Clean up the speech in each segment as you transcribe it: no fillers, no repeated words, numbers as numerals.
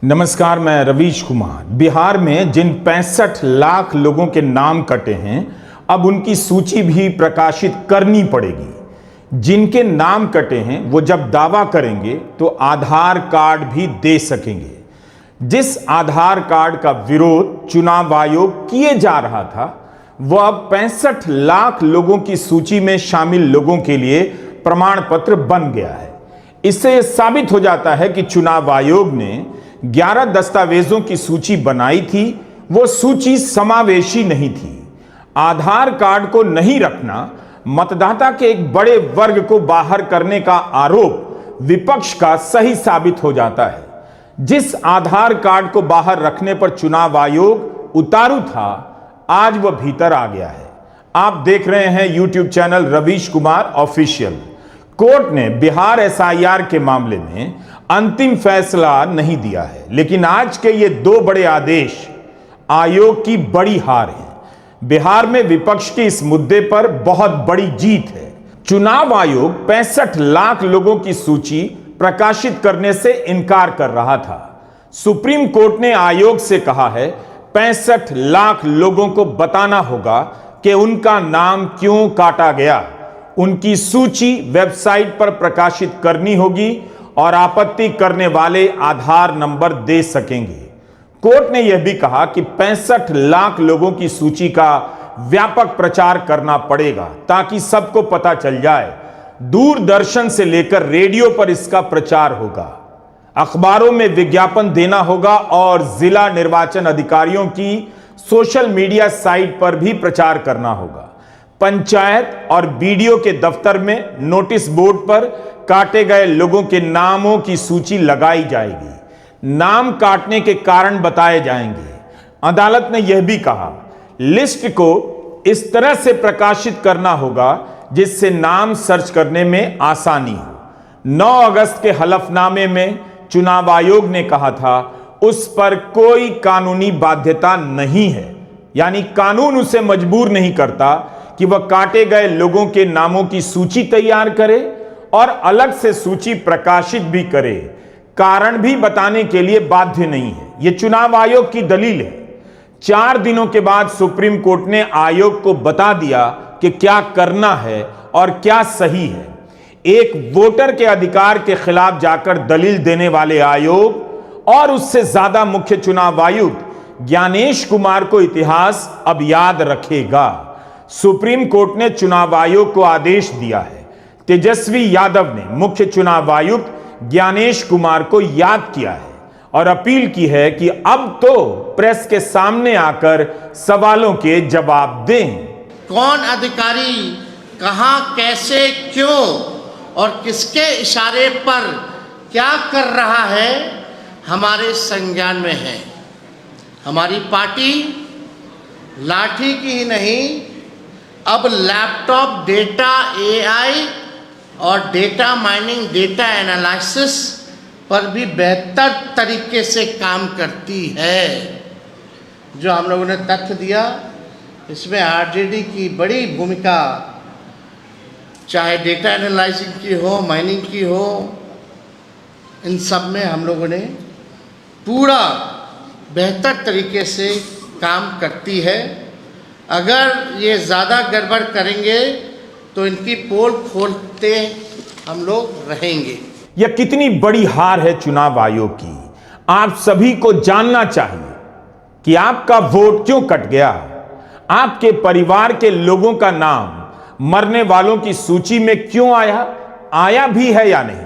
नमस्कार, मैं रवीश कुमार। बिहार में जिन 65 लाख लोगों के नाम कटे हैं, अब उनकी सूची भी प्रकाशित करनी पड़ेगी। जिनके नाम कटे हैं वो जब दावा करेंगे तो आधार कार्ड भी दे सकेंगे। जिस आधार कार्ड का विरोध चुनाव आयोग किए जा रहा था, वह अब 65 लाख लोगों की सूची में शामिल लोगों के लिए प्रमाण पत्र बन गया है। इससे यह साबित हो जाता है कि चुनाव आयोग ने 11 दस्तावेजों की सूची बनाई थी, वो सूची समावेशी नहीं थी। आधार कार्ड को नहीं रखना मतदाता के एक बड़े वर्ग को बाहर करने का आरोप विपक्ष का सही साबित हो जाता है। जिस आधार कार्ड को बाहर रखने पर चुनाव आयोग उतारू था, आज वह भीतर आ गया है। आप देख रहे हैं YouTube channel Ravish Kumar official. Court ने बिहार SIR के मामले में अंतिम फैसला नहीं दिया है, लेकिन आज के ये दो बड़े आदेश आयोग की बड़ी हार है। बिहार में विपक्ष की इस मुद्दे पर बहुत बड़ी जीत है। चुनाव आयोग 65 लाख लोगों की सूची प्रकाशित करने से इनकार कर रहा था। सुप्रीम कोर्ट ने आयोग से कहा है 65 लाख लोगों को बताना होगा कि उनका नाम क्यों काटा गया। उनकी सूची वेबसाइट पर प्रकाशित करनी होगी और आपत्ति करने वाले आधार नंबर दे सकेंगे। कोर्ट ने यह भी कहा कि 65 लाख लोगों की सूची का व्यापक प्रचार करना पड़ेगा ताकि सबको पता चल जाए। दूरदर्शन से लेकर रेडियो पर इसका प्रचार होगा, अखबारों में विज्ञापन देना होगा और जिला निर्वाचन अधिकारियों की सोशल मीडिया साइट पर भी प्रचार करना होगा। पंचायत और BDO के दफ्तर में नोटिस बोर्ड पर काटे गए लोगों के नामों की सूची लगाई जाएगी। नाम काटने के कारण बताए जाएंगे। अदालत ने यह भी कहा लिस्ट को इस तरह से प्रकाशित करना होगा जिससे नाम सर्च करने में आसानी हो। 9 अगस्त के हलफनामे में चुनाव आयोग ने कहा था उस पर कोई कानूनी बाध्यता नहीं है, यानी कानून उसे मजबूर नहीं करता कि वह काटे गए लोगों के नामों की सूची तैयार करे और अलग से सूची प्रकाशित भी करे। कारण भी बताने के लिए बाध्य नहीं है। यह चुनाव आयोग की दलील है। 4 दिनों के बाद सुप्रीम कोर्ट ने आयोग को बता दिया कि क्या करना है और क्या सही है। एक वोटर के अधिकार के खिलाफ जाकर दलील देने वाले आयोग और उससे ज्यादा मुख्य चुनाव आयुक्त ज्ञानेश कुमार को इतिहास अब याद रखेगा। सुप्रीम कोर्ट ने चुनाव आयोग को आदेश दिया है। तेजस्वी यादव ने मुख्य चुनाव आयुक्त ज्ञानेश कुमार को याद किया है और अपील की है कि अब तो प्रेस के सामने आकर सवालों के जवाब दें। कौन अधिकारी कहां, कैसे, क्यों और किसके इशारे पर क्या कर रहा है, हमारे संज्ञान में है। हमारी पार्टी लाठी की ही नहीं, अब लैपटॉप डेटा, AI और डेटा माइनिंग, डेटा एनालिसिस पर भी बेहतर तरीके से काम करती है। जो हम लोगों ने तथ्य दिया, इसमें RJD की बड़ी भूमिका, चाहे डेटा एनालाइजिंग की हो, माइनिंग की हो, इन सब में हम लोगों ने पूरा बेहतर तरीके से काम करती है। अगर ये ज़्यादा गड़बड़ करेंगे तो इनकी पोल खोलते हम लोग रहेंगे। यह कितनी बड़ी हार है चुनाव आयोग की। आप सभी को जानना चाहिए कि आपका वोट क्यों कट गया। आपके परिवार के लोगों का नाम मरने वालों की सूची में क्यों आया भी है या नहीं,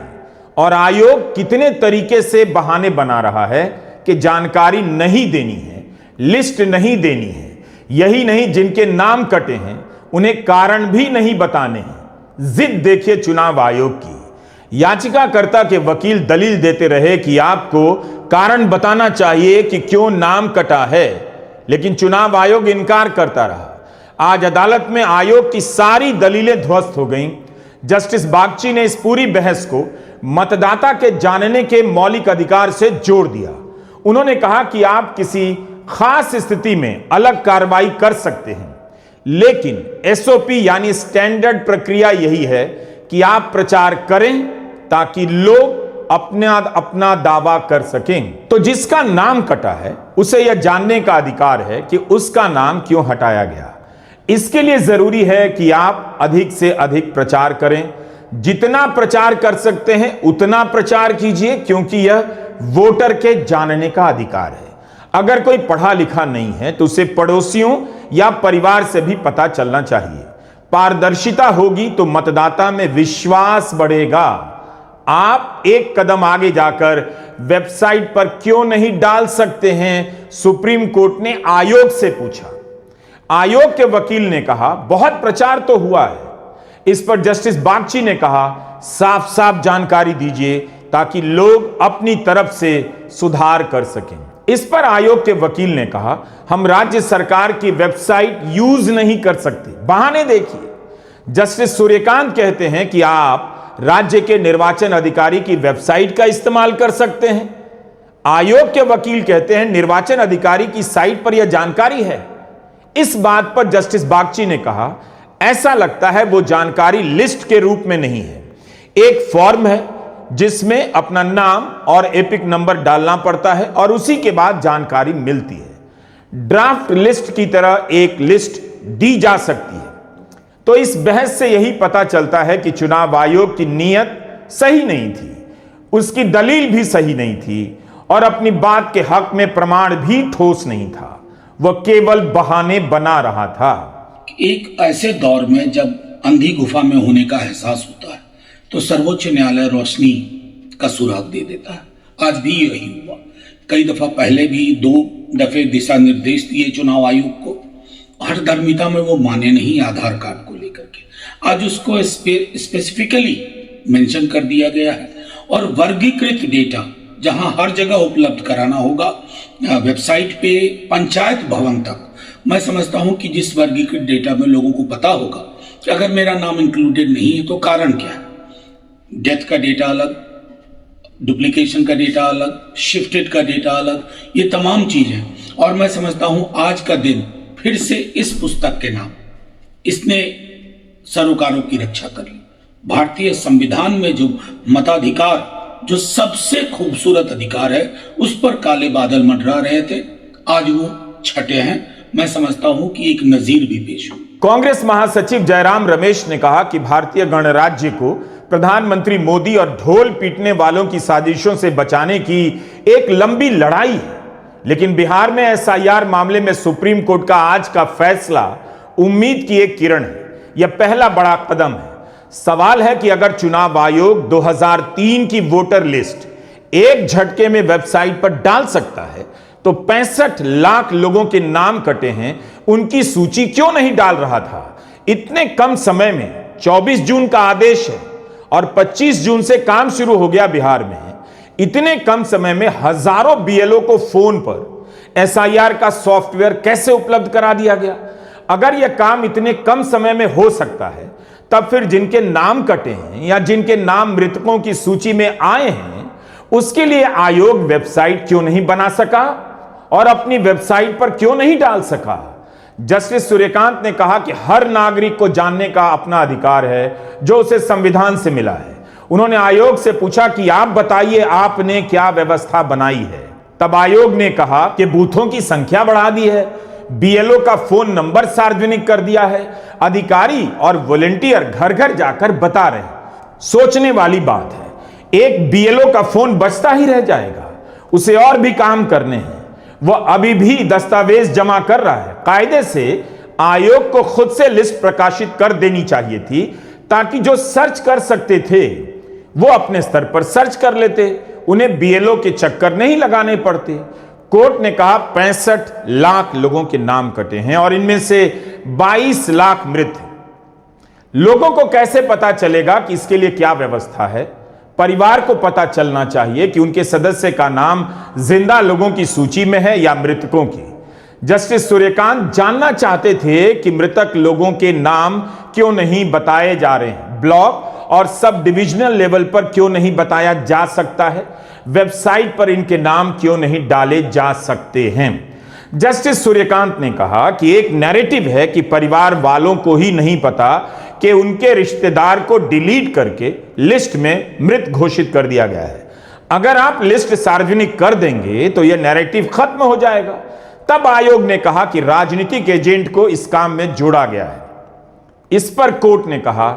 और आयोग कितने तरीके से बहाने बना रहा है कि जानकारी नहीं देनी है, लिस्ट नहीं देनी है। यही नहीं, जिनके नाम कटे हैं उन्हें कारण भी नहीं बताने हैं। जिद देखिए चुनाव आयोग की। याचिकाकर्ता के वकील दलील देते रहे कि आपको कारण बताना चाहिए कि क्यों नाम कटा है, लेकिन चुनाव आयोग इनकार करता रहा। आज अदालत में आयोग की सारी दलीलें ध्वस्त हो गईं। जस्टिस बागची ने इस पूरी बहस को मतदाता के जानने के मौलिक अधिकार से जोड़ दिया। उन्होंने कहा कि आप किसी खास स्थिति में अलग कार्रवाई कर सकते हैं, लेकिन SOP यानी स्टैंडर्ड प्रक्रिया यही है कि आप प्रचार करें ताकि लोग अपना अपना दावा कर सकें। तो जिसका नाम कटा है उसे यह जानने का अधिकार है कि उसका नाम क्यों हटाया गया। इसके लिए जरूरी है कि आप अधिक से अधिक प्रचार करें। जितना प्रचार कर सकते हैं उतना प्रचार कीजिए, क्योंकि यह वोटर के जानने का अधिकार है। अगर कोई पढ़ा लिखा नहीं है तो उसे पड़ोसियों या परिवार से भी पता चलना चाहिए। पारदर्शिता होगी तो मतदाता में विश्वास बढ़ेगा। आप एक कदम आगे जाकर वेबसाइट पर क्यों नहीं डाल सकते हैं, सुप्रीम कोर्ट ने आयोग से पूछा। आयोग के वकील ने कहा बहुत प्रचार तो हुआ है। इस पर जस्टिस बागची ने कहा साफ साफ जानकारी दीजिए ताकि लोग अपनी तरफ से सुधार कर सकें। इस पर आयोग के वकील ने कहा हम राज्य सरकार की वेबसाइट यूज नहीं कर सकते, बहाने देखिए। जस्टिस सूर्यकांत कहते हैं कि आप राज्य के निर्वाचन अधिकारी की वेबसाइट का इस्तेमाल कर सकते हैं। आयोग के वकील कहते हैं निर्वाचन अधिकारी की साइट पर यह जानकारी है। इस बात पर जस्टिस बागची ने कहा ऐसा लगता है वो जानकारी लिस्ट के रूप में नहीं है, एक फॉर्म है जिसमें अपना नाम और एपिक नंबर डालना पड़ता है और उसी के बाद जानकारी मिलती है। ड्राफ्ट लिस्ट की तरह एक लिस्ट दी जा सकती है। तो इस बहस से यही पता चलता है कि चुनाव आयोग की नीयत सही नहीं थी, उसकी दलील भी सही नहीं थी और अपनी बात के हक में प्रमाण भी ठोस नहीं था। वह केवल बहाने बना रहा था। एक ऐसे दौर में जब अंधी गुफा में होने का एहसास होता है तो सर्वोच्च न्यायालय रोशनी का सुराग दे देता है। आज भी यही हुआ। कई दफा पहले भी 2 दफे दिशा निर्देश दिए चुनाव आयोग को, हठधर्मिता में वो माने नहीं आधार कार्ड को लेकर के। आज उसको स्पेसिफिकली मेंशन कर दिया गया है और वर्गीकृत डेटा जहां हर जगह उपलब्ध कराना होगा, वेबसाइट पे पंचायत भवन तक। मैं समझता हूं कि जिस वर्गीकृत डेटा में लोगों को पता होगा कि अगर मेरा नाम इंक्लूडेड नहीं है तो कारण क्या है। डेथ का डेटा अलग, डुप्लीकेशन का डेटा अलग, शिफ्टेड का डेटा अलग, ये तमाम चीजें। और मैं समझता हूं आज का दिन फिर से इस पुस्तक के नाम इसने सरोकारों की रक्षा कर ली। भारतीय संविधान में जो मताधिकार, जो सबसे खूबसूरत अधिकार है, उस पर काले बादल मंडरा रहे थे, आज वो छटे हैं। मैं समझता हूं कि एक नजीर भी पेश हो। कांग्रेस महासचिव जयराम रमेश ने कहा कि भारतीय गणराज्य को प्रधानमंत्री मोदी और ढोल पीटने वालों की साजिशों से बचाने की एक लंबी लड़ाई है, लेकिन बिहार में एसआईआर मामले में सुप्रीम कोर्ट का आज का फैसला उम्मीद की एक किरण है। यह पहला बड़ा कदम है। सवाल है कि अगर चुनाव आयोग 2003 की वोटर लिस्ट एक झटके में वेबसाइट पर डाल सकता है तो 65 लाख लोगों के नाम कटे हैं, उनकी सूची क्यों नहीं डाल रहा था। इतने कम समय में 24 जून का आदेश है और 25 जून से काम शुरू हो गया बिहार में। इतने कम समय में हजारों बीएलओ को फोन पर एसआईआर का सॉफ्टवेयर कैसे उपलब्ध करा दिया गया। अगर यह काम इतने कम समय में हो सकता है तब फिर जिनके नाम कटे हैं या जिनके नाम मृतकों की सूची में आए हैं उसके लिए आयोग वेबसाइट क्यों नहीं बना सका और अपनी वेबसाइट पर क्यों नहीं डाल सका। जस्टिस सूर्यकांत ने कहा कि हर नागरिक को जानने का अपना अधिकार है जो उसे संविधान से मिला है। उन्होंने आयोग से पूछा कि आप बताइए आपने क्या व्यवस्था बनाई है। तब आयोग ने कहा कि बूथों की संख्या बढ़ा दी है, बीएलओ का फोन नंबर सार्वजनिक कर दिया है, अधिकारी और वॉलंटियर घर घर जाकर बता रहे हैं। सोचने वाली बात है, एक बीएलओ का फोन बचता ही रह जाएगा, उसे और भी काम करने हैं, वह अभी भी दस्तावेज जमा कर रहा है। कायदे से आयोग को खुद से लिस्ट प्रकाशित कर देनी चाहिए थी ताकि जो सर्च कर सकते थे वो अपने स्तर पर सर्च कर लेते, उन्हें बीएलओ के चक्कर नहीं लगाने पड़ते। कोर्ट ने कहा 65 लाख लोगों के नाम कटे हैं और इनमें से 22 लाख मृत हैं। लोगों को कैसे पता चलेगा कि इसके लिए क्या व्यवस्था है। परिवार को पता चलना चाहिए कि उनके सदस्य का नाम जिंदा लोगों की सूची में है या मृतकों की। जस्टिस सूर्यकांत जानना चाहते थे कि मृतक लोगों के नाम क्यों नहीं बताए जा रहे हैं, ब्लॉक और सब डिविजनल लेवल पर क्यों नहीं बताया जा सकता है, वेबसाइट पर इनके नाम क्यों नहीं डाले जा सकते हैं। जस्टिस सूर्यकांत ने कहा कि एक नैरेटिव है कि परिवार वालों को ही नहीं पता कि उनके रिश्तेदार को डिलीट करके लिस्ट में मृत घोषित कर दिया गया है। अगर आप लिस्ट सार्वजनिक कर देंगे तो यह नैरेटिव खत्म हो जाएगा। तब आयोग ने कहा कि राजनीतिक एजेंट को इस काम में जोड़ा गया है। इस पर कोर्ट ने कहा,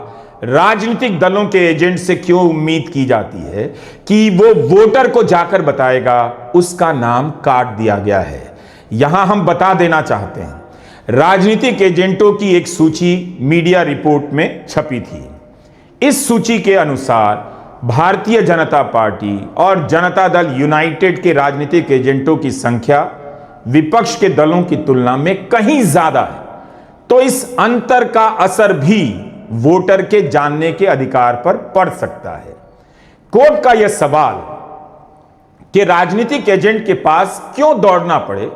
राजनीतिक दलों के एजेंट से क्यों उम्मीद की जाती है कि वो वोटर को जाकर बताएगा उसका नाम काट दिया गया है। यहां हम बता देना चाहते हैं, राजनीतिक एजेंटों की एक सूची मीडिया रिपोर्ट में छपी थी। इस सूची के अनुसार भारतीय जनता पार्टी और जनता दल यूनाइटेड के राजनीतिक एजेंटों की संख्या विपक्ष के दलों की तुलना में कहीं ज्यादा है। तो इस अंतर का असर भी वोटर के जानने के अधिकार पर पड़ सकता है। कोर्ट का यह सवाल कि राजनीतिक एजेंट के पास क्यों दौड़ना पड़े,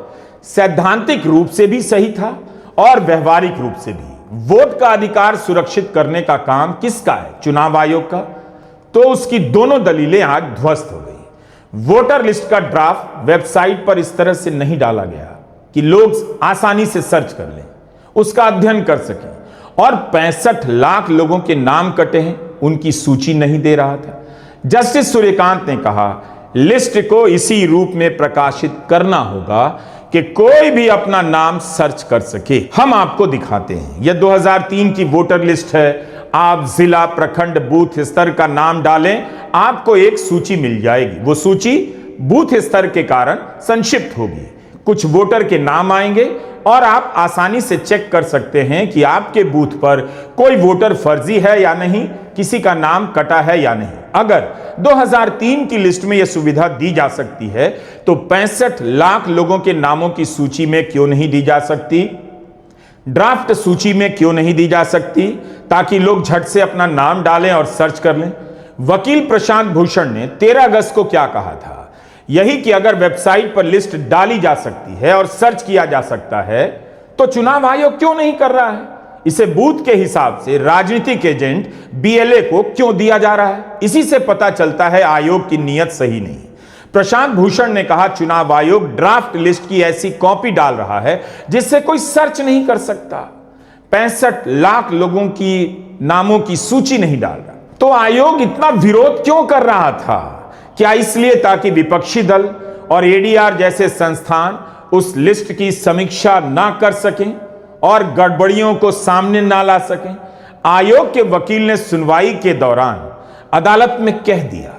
सैद्धांतिक रूप से भी सही था और व्यवहारिक रूप से भी। वोट का अधिकार सुरक्षित करने का काम किसका है? चुनाव आयोग का। तो उसकी दोनों दलीलें आज ध्वस्त हो गई। वोटर लिस्ट का ड्राफ्ट वेबसाइट पर इस तरह से नहीं डाला गया कि लोग आसानी से सर्च कर लें, उसका अध्ययन कर सकें, और 65 लाख लोगों के नाम कटे हैं, उनकी सूची नहीं दे रहा था। जस्टिस सूर्यकांत ने कहा, लिस्ट को इसी रूप में प्रकाशित करना होगा कि कोई भी अपना नाम सर्च कर सके। हम आपको दिखाते हैं, यह 2003 की वोटर लिस्ट है। आप जिला, प्रखंड, बूथ स्तर का नाम डालें, आपको एक सूची मिल जाएगी। वो सूची बूथ स्तर के कारण संक्षिप्त होगी। कुछ वोटर के नाम आएंगे और आप आसानी से चेक कर सकते हैं कि आपके बूथ पर कोई वोटर फर्जी है या नहीं, किसी का नाम कटा है या नहीं। अगर 2003 की लिस्ट में यह सुविधा दी जा सकती है तो 65 लाख लोगों के नामों की सूची में क्यों नहीं दी जा सकती? ड्राफ्ट सूची में क्यों नहीं दी जा सकती, ताकि लोग झट से अपना नाम डालें और सर्च कर लें? वकील प्रशांत भूषण ने 13 अगस्त को क्या कहा था? यही कि अगर वेबसाइट पर लिस्ट डाली जा सकती है और सर्च किया जा सकता है तो चुनाव आयोग क्यों नहीं कर रहा है? इसे बूथ के हिसाब से राजनीतिक एजेंट BLA को क्यों दिया जा रहा है? इसी से पता चलता है आयोग की नीयत सही नहीं। प्रशांत भूषण ने कहा, चुनाव आयोग ड्राफ्ट लिस्ट की ऐसी कॉपी डाल रहा है जिससे कोई सर्च नहीं कर सकता। 65 लाख लोगों की नामों की सूची नहीं डाल रहा। तो आयोग इतना विरोध क्यों कर रहा था? क्या इसलिए ताकि विपक्षी दल और ADR जैसे संस्थान उस लिस्ट की समीक्षा ना कर सकें और गड़बड़ियों को सामने ना ला सकें? आयोग के वकील ने सुनवाई के दौरान अदालत में कह दिया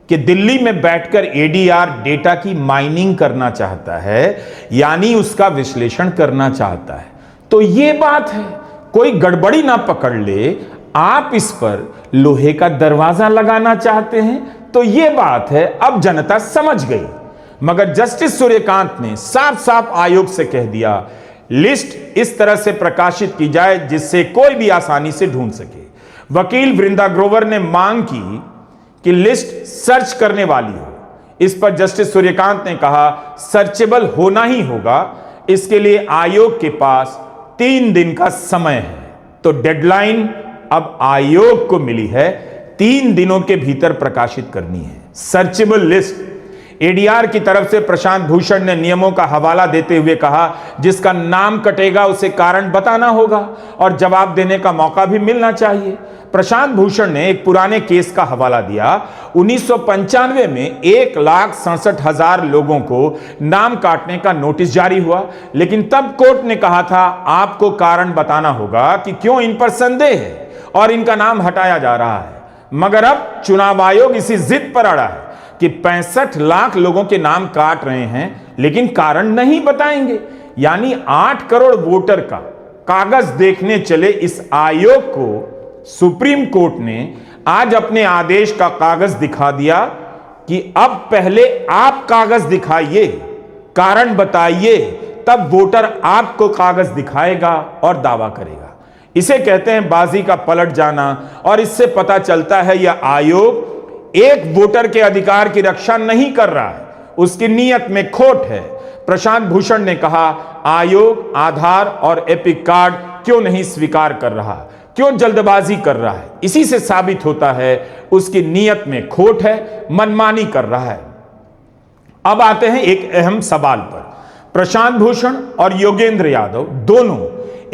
कि दिल्ली में बैठकर ADR डेटा की माइनिंग करना चाहता है, यानी उसका विश्लेषण करना चाहता है। तो यह बात है, कोई गड़बड़ी ना पकड़ ले, आप इस पर लोहे का दरवाजा लगाना चाहते हैं, तो यह बात है, अब जनता समझ गई। मगर जस्टिस सूर्यकांत ने साफ साफ आयोग से कह दिया, लिस्ट इस तरह से प्रकाशित की जाए जिससे कोई भी आसानी से ढूंढ सके। वकील वृंदा ग्रोवर ने मांग की कि लिस्ट सर्च करने वाली हो। इस पर जस्टिस सूर्यकांत ने कहा, सर्चेबल होना ही होगा, इसके लिए आयोग के पास 3 दिन का समय है। तो डेडलाइन अब आयोग को मिली है, 3 दिनों के भीतर प्रकाशित करनी है सर्चेबल लिस्ट। ADR की तरफ से प्रशांत भूषण ने नियमों का हवाला देते हुए कहा, जिसका नाम कटेगा उसे कारण बताना होगा और जवाब देने का मौका भी मिलना चाहिए। प्रशांत भूषण ने एक पुराने केस का हवाला दिया। 1995 में 1,67,000 लोगों को नाम काटने का नोटिस जारी हुआ, लेकिन तब कोर्ट ने कहा था आपको कारण बताना होगा कि क्यों इन पर संदेह है और इनका नाम हटाया जा रहा है। मगर अब चुनाव आयोग इसी जिद पर अड़ा है कि 65 लाख लोगों के नाम काट रहे हैं, लेकिन कारण नहीं बताएंगे। यानी 8 करोड़ वोटर का कागज देखने चले इस आयोग को सुप्रीम कोर्ट ने आज अपने आदेश का कागज दिखा दिया कि अब पहले आप कागज दिखाइए, कारण बताइए, तब वोटर आपको कागज दिखाएगा और दावा करेगा। इसे कहते हैं बाजी का पलट जाना। और इससे पता चलता है यह आयोग एक वोटर के अधिकार की रक्षा नहीं कर रहा है, उसकी नीयत में खोट है। प्रशांत भूषण ने कहा, आयोग आधार और एपिक कार्ड क्यों नहीं स्वीकार कर रहा, क्यों जल्दबाजी कर रहा है? इसी से साबित होता है उसकी नीयत में खोट है, मनमानी कर रहा है। अब आते हैं एक अहम सवाल पर। प्रशांत भूषण और योगेंद्र यादव दोनों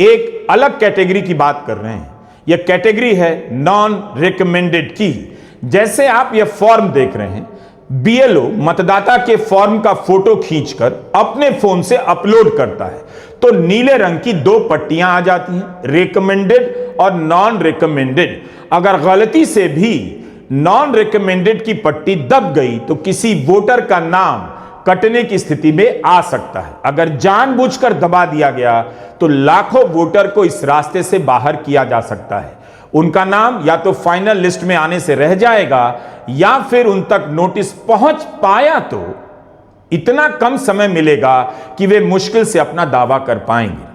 एक अलग कैटेगरी की बात कर रहे हैं। यह कैटेगरी है नॉन रिकमेंडेड की। जैसे आप यह फॉर्म देख रहे हैं, बीएलओ मतदाता के फॉर्म का फोटो खींचकर अपने फोन से अपलोड करता है तो नीले रंग की दो पट्टियां आ जाती हैं, रिकमेंडेड और नॉन रिकमेंडेड। अगर गलती से भी नॉन रिकमेंडेड की पट्टी दब गई तो किसी वोटर का नाम कटने की स्थिति में आ सकता है। अगर जानबूझकर दबा दिया गया तो लाखों वोटर को इस रास्ते से बाहर किया जा सकता है। उनका नाम या तो फाइनल लिस्ट में आने से रह जाएगा या फिर उन तक नोटिस पहुंच पाया तो इतना कम समय मिलेगा कि वे मुश्किल से अपना दावा कर पाएंगे।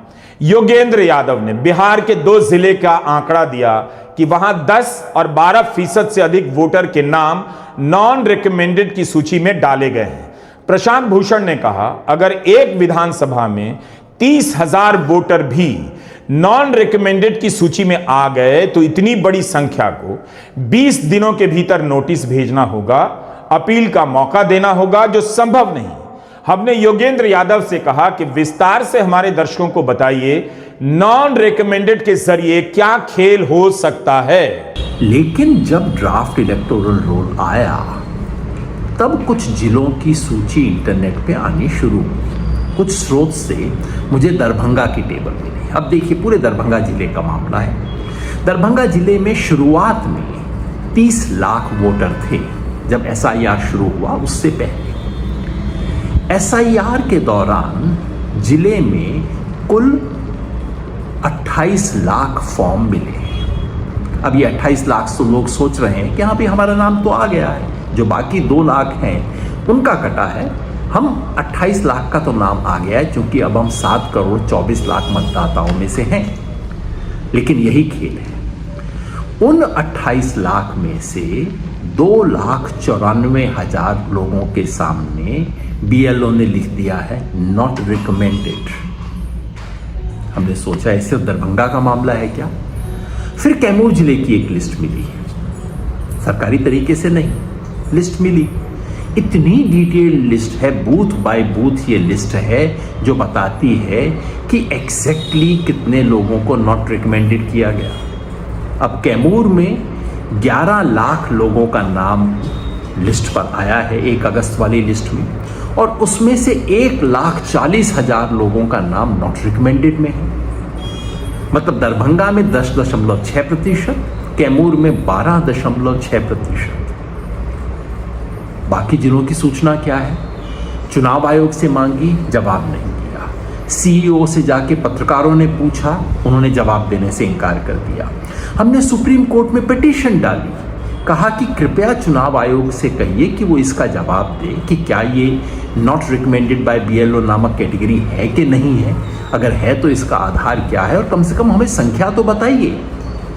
योगेंद्र यादव ने बिहार के 2 जिले का आंकड़ा दिया कि वहां 10 और 12% से अधिक वोटर के नाम नॉन रिकमेंडेड की सूची में डाले गए हैं। प्रशांत भूषण ने कहा, अगर एक विधानसभा में 30,000 वोटर भी नॉन रिकमेंडेड की सूची में आ गए तो इतनी बड़ी संख्या को 20 दिनों के भीतर नोटिस भेजना होगा, अपील का मौका देना होगा, जो संभव नहीं। हमने योगेंद्र यादव से कहा कि विस्तार से हमारे दर्शकों को बताइए नॉन रिकमेंडेड के जरिए क्या खेल हो सकता है। लेकिन जब ड्राफ्ट इलेक्टोरल रोल आया तब कुछ जिलों की सूची इंटरनेट पे आनी शुरू हुई। कुछ स्रोत से मुझे दरभंगा की टेबल मिली। अब देखिए, पूरे दरभंगा जिले का मामला है। दरभंगा जिले में शुरुआत में 30 लाख वोटर थे जब एसआईआर शुरू हुआ। उससे पहले एसआईआर के दौरान जिले में कुल 28 लाख फॉर्म मिले। अब ये 28 लाख तो लोग सोच रहे हैं कि हाँ भाई हमारा नाम तो आ गया है, जो बाकी 2 लाख हैं उनका कटा है। हम 28 लाख का तो नाम आ गया है क्योंकि अब हम 7 करोड़ 24 लाख मतदाताओं में से हैं। लेकिन यही खेल है, उन 28 लाख में से 2,94,000 लोगों के सामने बीएलओ ने लिख दिया है नॉट रिकमेंडेड। हमने सोचा है सिर्फ दरभंगा का मामला है क्या। फिर कैमूर जिले की एक लिस्ट मिली, सरकारी तरीके से नहीं, लिस्ट मिली। इतनी डिटेल्ड लिस्ट है, बूथ बाय बूथ ये लिस्ट है जो बताती है कि एग्जैक्टली कितने लोगों को नॉट रिकमेंडेड किया गया। अब कैमूर में 11 लाख लोगों का नाम लिस्ट पर आया है 1 अगस्त वाली लिस्ट में, और उसमें से 1,40,000 लोगों का नाम नॉट रिकमेंडेड में है। मतलब दरभंगा में 10.6%, कैमूर में 12.6%। बाकी जिलों की सूचना क्या है? चुनाव आयोग से मांगी, जवाब नहीं दिया। सीईओ से जाके पत्रकारों ने पूछा, उन्होंने जवाब देने से इनकार कर दिया। हमने सुप्रीम कोर्ट में पिटीशन डाली, कहा कि कृपया चुनाव आयोग से कहिए कि वो इसका जवाब दे कि क्या ये नॉट रिकमेंडेड बाय बीएलओ नामक कैटेगरी है कि नहीं है। अगर है तो इसका आधार क्या है, और कम से कम हमें संख्या तो बताइए।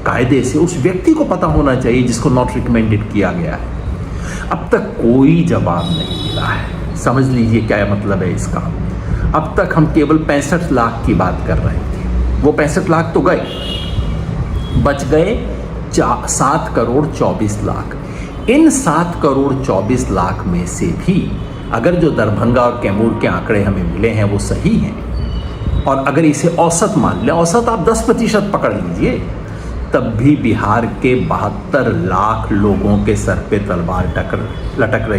कायदे से उस व्यक्ति को पता होना चाहिए जिसको नॉट रिकमेंडेड किया गया है। अब तक कोई जवाब नहीं मिला है। समझ लीजिए क्या मतलब है इसका। अब तक हम केवल 65 लाख की बात कर रहे थे, वो 65 लाख तो गए, बच गए 7 करोड़ 24 लाख। इन 7 करोड़ 24 लाख में से भी अगर जो दरभंगा और कैमूर के आंकड़े हमें मिले हैं वो सही हैं, और अगर इसे औसत मान लें, औसत आप 10% पकड़ लीजिए, तब भी बिहार के 72 लाख लोगों के सर पे तलवार लटक रही है।